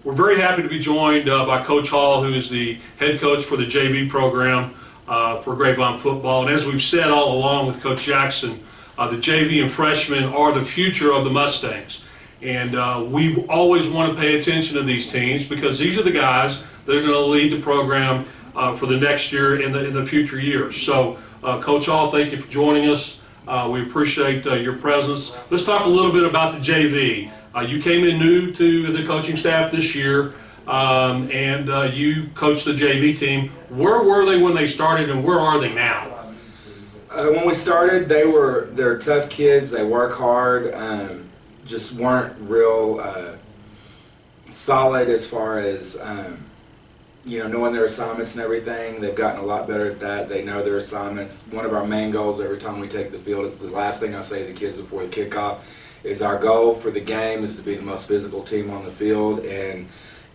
We're very happy to be joined by Coach Hall, who is the head coach for the JV program for Grapevine football. And as we've said all along with Coach Jackson, the JV and freshmen are the future of the Mustangs. And we always want to pay attention to these teams because these are the guys that are going to lead the program for the next year and in the future years. So, Coach Hall, thank you for joining us. We appreciate your presence. Let's talk a little bit about the JV. You came in new to the coaching staff this year, and you coached the JV team. Where were they when they started, and where are they now? When we started, they're tough kids. They work hard. Just weren't real solid as far as knowing their assignments and everything. They've gotten a lot better at that. They know their assignments. One of our main goals every time we take the field, it's the last thing I say to the kids before the kickoff, is our goal for the game is to be the most physical team on the field. And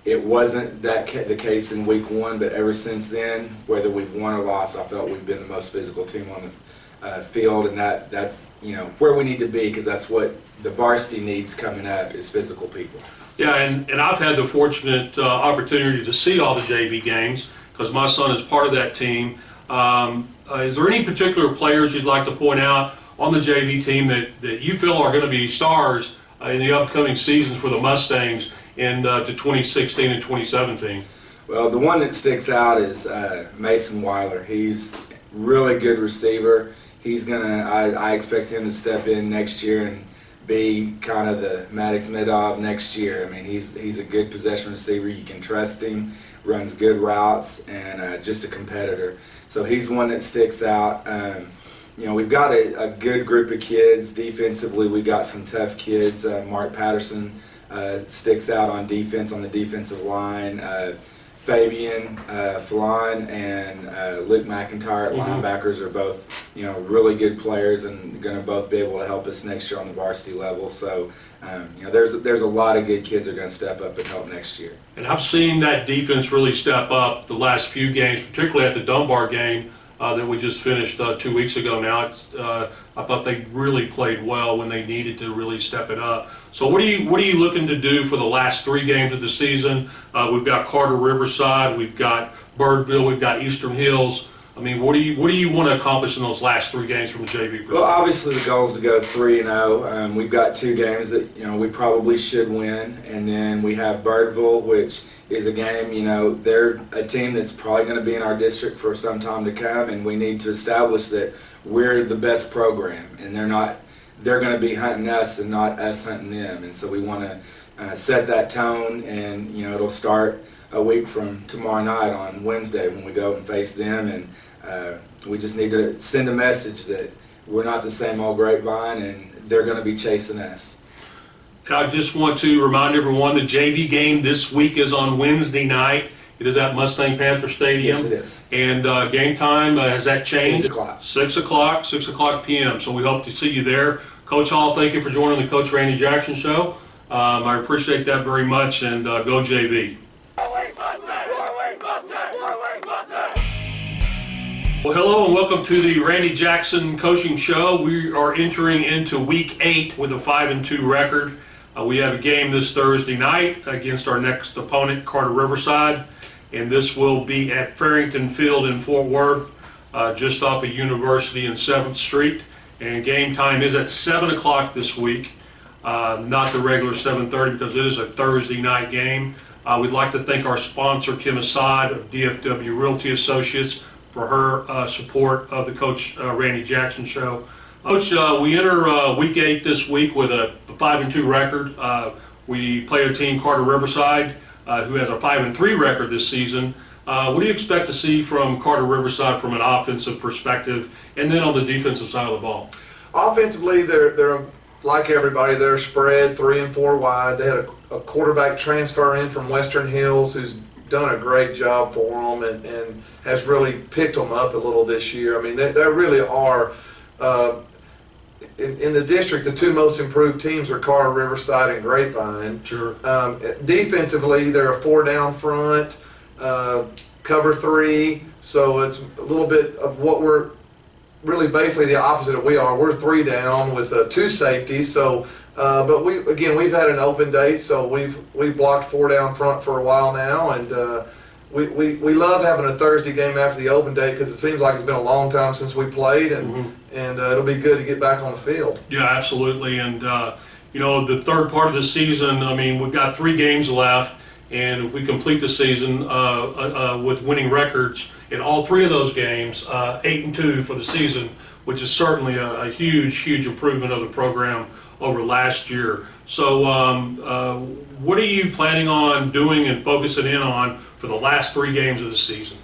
it wasn't the case in week one, but ever since then, whether we've won or lost, I felt we've been the most physical team on the field, and that's where we need to be, because that's what the varsity needs coming up, is physical people. Yeah, and I've had the fortunate opportunity to see all the JV games because my son is part of that team. Is there any particular players you'd like to point out on the JV team that you feel are going to be stars in the upcoming seasons for the Mustangs in to 2016 and 2017? Well, the one that sticks out is Mason Weiler. He's really good receiver. He's I expect him to step in next year and be kind of the Maddox Midov next year. I mean, he's a good possession receiver. You can trust him, runs good routes, and just a competitor. So he's one that sticks out. We've got a good group of kids. Defensively, we got some tough kids. Mark Patterson sticks out on defense, on the defensive line. Fabian Fallon and Luke McIntyre at linebackers are both, really good players and going to both be able to help us next year on the varsity level. So, there's a lot of good kids that are going to step up and help next year. And I've seen that defense really step up the last few games, particularly at the Dunbar game that we just finished 2 weeks ago now. I thought they really played well when they needed to really step it up. So what are you looking to do for the last 3 games of the season? We've got Carter Riverside, we've got Birdville, we've got Eastern Hills. I mean, what do you want to accomplish in those last 3 games from the JV perspective? Well, obviously the goal is to go 3-0. We've got 2 games that we probably should win, and then we have Birdville, which is a game. They're a team that's probably going to be in our district for some time to come, and we need to establish that we're the best program, and they're going to be hunting us and not us hunting them. And so we want to set that tone, and it'll start a week from tomorrow night on Wednesday when we go and face them, and we just need to send a message that we're not the same old Grapevine, and they're going to be chasing us. I just want to remind everyone the JV game this week is on Wednesday night. It is at Mustang Panther Stadium. Yes, it is. And game time, has that changed? 6 o'clock. 6 o'clock p.m. So we hope to see you there. Coach Hall, thank you for joining the Coach Randy Jackson Show. I appreciate that very much, and go JV. Well, hello and welcome to the Randy Jackson Coaching Show. We are entering into Week 8 with a 5-2 record. We have a game this Thursday night against our next opponent, Carter Riverside, and this will be at Farrington Field in Fort Worth, just off of University and 7th Street. And game time is at 7 o'clock this week, not the regular 7:30 because it is a Thursday night game. We'd like to thank our sponsor, Kim Assad of DFW Realty Associates, for her support of the Coach Randy Jackson Show. Coach, we enter Week 8 this week with a 5-2 record. We play a team, Carter Riverside, who has a 5-3 record this season. What do you expect to see from Carter Riverside from an offensive perspective, and then on the defensive side of the ball? Offensively, they're like everybody. They're spread 3 and 4 wide. They had a quarterback transfer in from Western Hills who's done a great job for them and has really picked them up a little this year. I mean, they really are. In the district, the 2 most improved teams are Carter Riverside and Grapevine. Sure. Defensively, they're a 4 down front, cover 3, so it's a little bit of what we're really basically the opposite of we are. We're 3 down with 2 safeties, so But we've had an open date, so we've blocked 4 down front for a while now, and we love having a Thursday game after the open date because it seems like it's been a long time since we played, and it'll be good to get back on the field. Yeah, absolutely. And the third part of the season, I mean, we've got 3 games left, and if we complete the season with winning records in all 3 of those games, 8-2 for the season, which is certainly a huge improvement of the program over last year. So what are you planning on doing and focusing in on for the last 3 games of the season?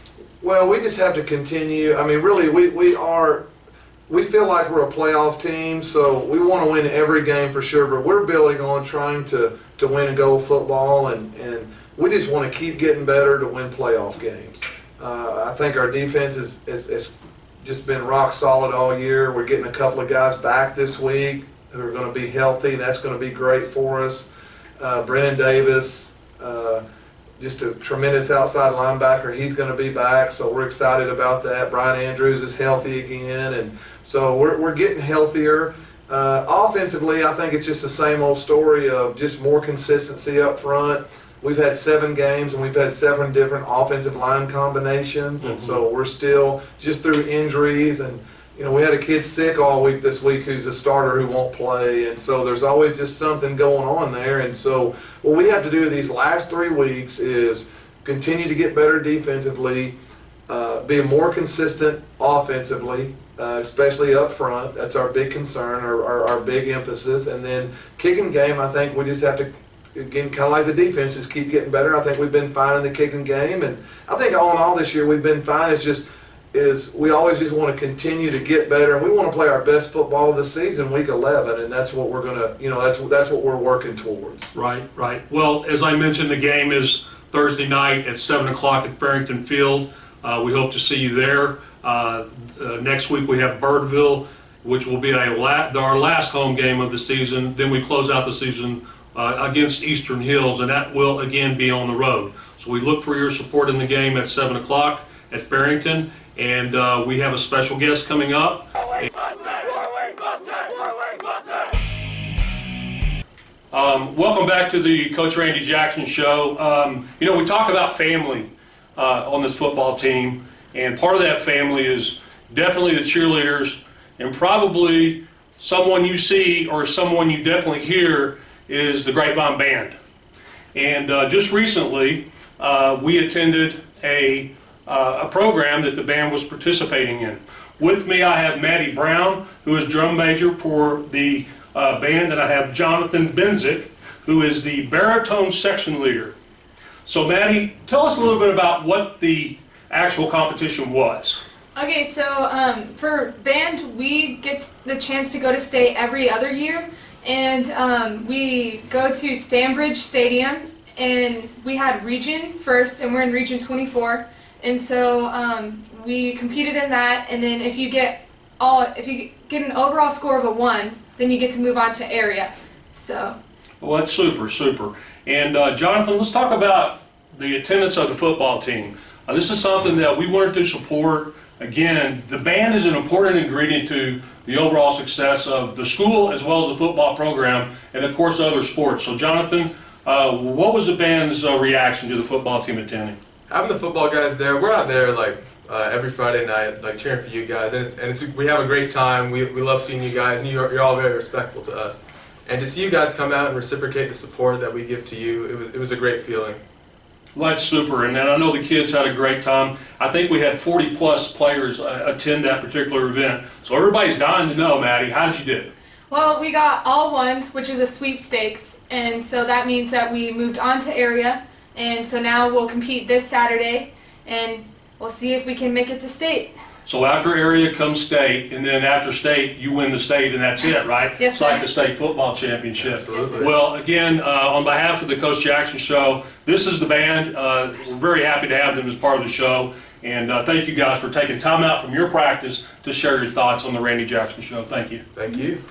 Well, we just have to continue. I mean, really, we feel like we're a playoff team, so we want to win every game for sure, but we're building on trying to win a goal football, and we just want to keep getting better to win playoff games. I think our defense has just been rock solid all year. We're getting a couple of guys back this week who are going to be healthy, and that's going to be great for us. Brennan Davis, just a tremendous outside linebacker. He's going to be back, so we're excited about that. Brian Andrews is healthy again, and so we're getting healthier. Offensively, I think it's just the same old story of just more consistency up front. We've had 7 games, and we've had 7 different offensive line combinations, and so we're still just through injuries, and we had a kid sick all week this week who's a starter who won't play, and so there's always just something going on there. And so what we have to do these last 3 weeks is continue to get better defensively, be more consistent offensively, especially up front. That's our big concern, our big emphasis. And then kicking game, I think we just have to, again, kind of like the defense, just keep getting better. I think we've been fine in the kicking game, and I think all in all this year we've been fine. It's just we always just want to continue to get better, and we want to play our best football of the season, week 11, and that's what we're gonna, that's what we're working towards. Right. Well, as I mentioned, the game is Thursday night at 7 o'clock at Farrington Field. We hope to see you there. Next week we have Birdville, which will be our last home game of the season. Then we close out the season against Eastern Hills, and that will again be on the road. So we look for your support in the game at 7 o'clock at Farrington. And we have a special guest coming up. Welcome back to the Coach Randy Jackson Show. We talk about family on this football team, and part of that family is definitely the cheerleaders, and probably someone you see or someone you definitely hear is the Grapevine Band. And just recently, we attended a program that the band was participating in. With me, I have Maddie Brown, who is drum major for the band, and I have Jonathan Benzik, who is the baritone section leader. So Maddie, tell us a little bit about what the actual competition was. Okay, so for band, we get the chance to go to state every other year, and we go to Stanbridge Stadium, and we had region first, and we're in region 24. And so we competed in that, and then if you get an overall score of a 1, then you get to move on to area. So. Well, that's super. And Jonathan, let's talk about the attendance of the football team. This is something that we wanted to support. Again, the band is an important ingredient to the overall success of the school as well as the football program, and of course other sports. So Jonathan, what was the band's reaction to the football team attending? Having the football guys there, we're out there every Friday night, cheering for you guys, and we have a great time. We love seeing you guys, and you're all very respectful to us. And to see you guys come out and reciprocate the support that we give to you, it was a great feeling. Well, that's super, and I know the kids had a great time. I think we had 40-plus players attend that particular event. So everybody's dying to know, Maddie, how did you do? Well, we got all ones, which is a sweepstakes, and so that means that we moved on to area. And so now we'll compete this Saturday, and we'll see if we can make it to state. So after area comes state, and then after state, you win the state, and that's it, right? Yes, it's sir. like the state football championship. Absolutely. Well, again, on behalf of the Coach Jackson Show, this is the band. We're very happy to have them as part of the show. And thank you guys for taking time out from your practice to share your thoughts on the Randy Jackson Show. Thank you. Thank you.